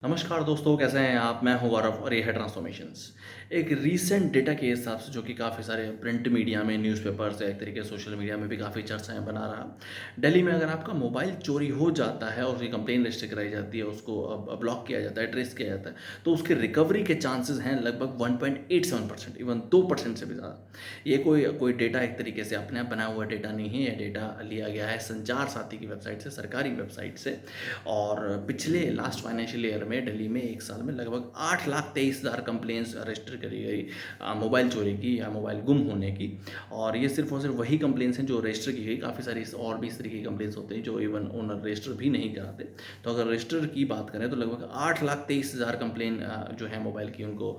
नमस्कार दोस्तों, कैसे हैं आप? मैं हूं गौरव और ये है ट्रांसफॉर्मेशंस। एक रीसेंट डेटा के हिसाब से जो कि काफ़ी सारे प्रिंट मीडिया में, न्यूज़पेपर्स या एक तरीके से सोशल मीडिया में भी काफ़ी चर्चाएं बना रहा। दिल्ली में अगर आपका मोबाइल चोरी हो जाता है और उसकी कंप्लेन रजिस्टर कराई जाती है, उसको अब ब्लॉक किया जाता है, ट्रेस किया जाता है, तो उसके रिकवरी के चांसेस हैं लगभग 1.87%, इवन 2% से भी ज़्यादा। ये कोई कोई डेटा एक तरीके से अपने आप बनाया हुआ डेटा नहीं है। यह डेटा लिया गया है संचार साथी की वेबसाइट से, सरकारी वेबसाइट से। और पिछले लास्ट फाइनेंशियल ईयर में दिल्ली में एक साल में लगभग 8,23,000 कंप्लेंट्स रजिस्टर करी गई मोबाइल चोरी की या मोबाइल गुम होने की। और ये सिर्फ और सिर्फ वही कंप्लेंट्स हैं जो रजिस्टर की गई। काफ़ी सारी और भी इस तरीके की कंप्लेंट्स होते हैं जो इवन ओनर रजिस्टर भी नहीं कराते। तो अगर रजिस्टर की बात करें तो लगभग 8,23,000 कंप्लेन जो है मोबाइल की, उनको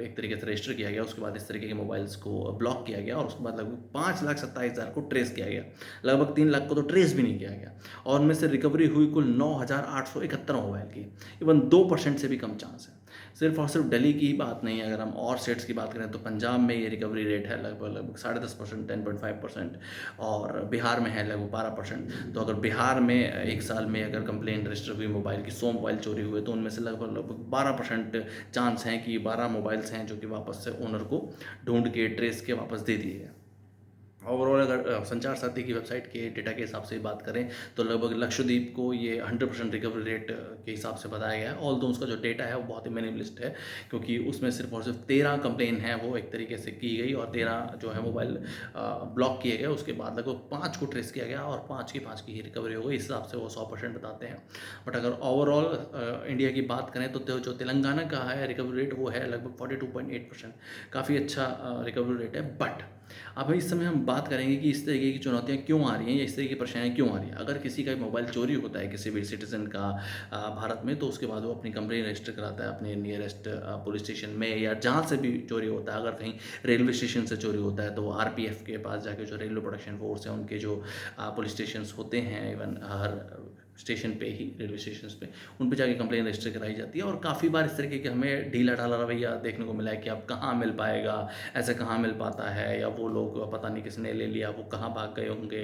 एक तरीके से रजिस्टर किया गया। उसके बाद इस तरीके के मोबाइल्स को ब्लॉक किया गया और उसके बाद लगभग 5,27,000 को ट्रेस किया गया। लगभग 3 लाख को तो ट्रेस भी नहीं किया गया। और उनमें से रिकवरी हुई कुल 9,871 मोबाइल की। इवन 2% से भी कम चांस है। सिर्फ और सिर्फ दिल्ली की ही बात नहीं है, अगर हम और स्टेट्स की बात करें तो पंजाब में ये रिकवरी रेट है लगभग लगभग 10.5%, 10.5%। और बिहार में है लगभग 12%। तो अगर बिहार में एक साल में अगर कंप्लेंट रजिस्टर हुई मोबाइल की, 100 मोबाइल चोरी हुए, तो उनमें से लगभग लगभग 12% चांस हैं कि 12 मोबाइल्स हैं जो कि वापस से ओनर को ढूंढ के ट्रेस के वापस दे दिए गए। ओवरऑल अगर संचार साथी की वेबसाइट के डेटा के हिसाब से बात करें तो लगभग लक्षद्वीप को ये 100% रिकवरी रेट के हिसाब से बताया गया है। ऑल दो उसका जो डेटा है वो बहुत ही मिनिमलिस्ट है, क्योंकि उसमें सिर्फ और सिर्फ 13 कंप्लेन है वो एक तरीके से की गई और 13 जो है मोबाइल ब्लॉक किए गए। उसके बाद लगभग 5 को ट्रेस किया गया और 5 की ही रिकवरी हो गई। इस हिसाब से वो 100% बताते हैं। बट अगर ओवरऑल इंडिया की बात करें तो जो तेलंगाना का है रिकवरी रेट वो है लगभग 42.8%। काफ़ी अच्छा रिकवरी रेट है। बट अब इस समय हम बात करेंगे कि इस तरीके की चुनौतियाँ क्यों आ रही हैं या इस तरीके की परेशानियाँ क्यों आ रही हैं। अगर किसी का मोबाइल चोरी होता है किसी भी सिटीज़न का भारत में, तो उसके बाद वो अपनी कंप्लेन रजिस्टर कराता है अपने नियरेस्ट पुलिस स्टेशन में, या जहाँ से भी चोरी होता है। अगर कहीं रेलवे स्टेशन से चोरी होता है तो वो आरपीएफ के पास जाके, जो रेलवे प्रोटेक्शन फोर्स है, उनके जो पुलिस स्टेशन होते हैं, इवन हर स्टेशन पे ही, रेलवे स्टेशन पे, उन पे जाके कंप्लेन रजिस्टर कराई जाती है। और काफ़ी बार इस तरीके के हमें ढीला ढाला रवैया देखने को मिला है कि अब कहाँ मिल पाएगा, ऐसे कहाँ मिल पाता है, या वो लोग पता नहीं किसने ले लिया, वो कहाँ भाग गए होंगे,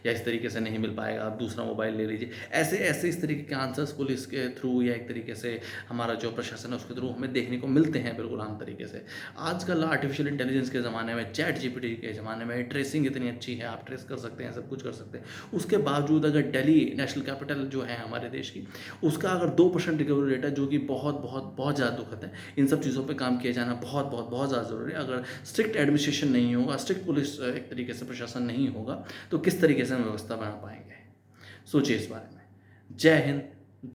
या इस तरीके से नहीं मिल पाएगा, आप दूसरा मोबाइल ले लीजिए। ऐसे ऐसे इस तरीके के आंसर्स पुलिस के थ्रू या एक तरीके से हमारा जो प्रशासन है उसके थ्रू हमें देखने को मिलते हैं बिल्कुल आम तरीके से। आजकल आर्टिफिशियल इंटेलिजेंस के ज़माने में, चैट जीपीटी के ज़माने में ट्रेसिंग इतनी अच्छी है, आप ट्रेस कर सकते हैं, सब कुछ कर सकते हैं। उसके बावजूद अगर दिल्ली नेशनल कैपिटल जो है हमारे देश की, उसका अगर 2% रिकवरी रेट है, जो कि बहुत बहुत बहुत ज़्यादा दुखद है। इन सब चीज़ों पे काम किया जाना बहुत बहुत बहुत ज़्यादा ज़रूरी है। अगर स्ट्रिक्ट एडमिनिस्ट्रेशन नहीं होगा, स्ट्रिक्ट पुलिस एक तरीके से प्रशासन नहीं होगा, तो किस तरीके से हम व्यवस्था बना पाएंगे? सोचिए इस बारे में। जय हिंद,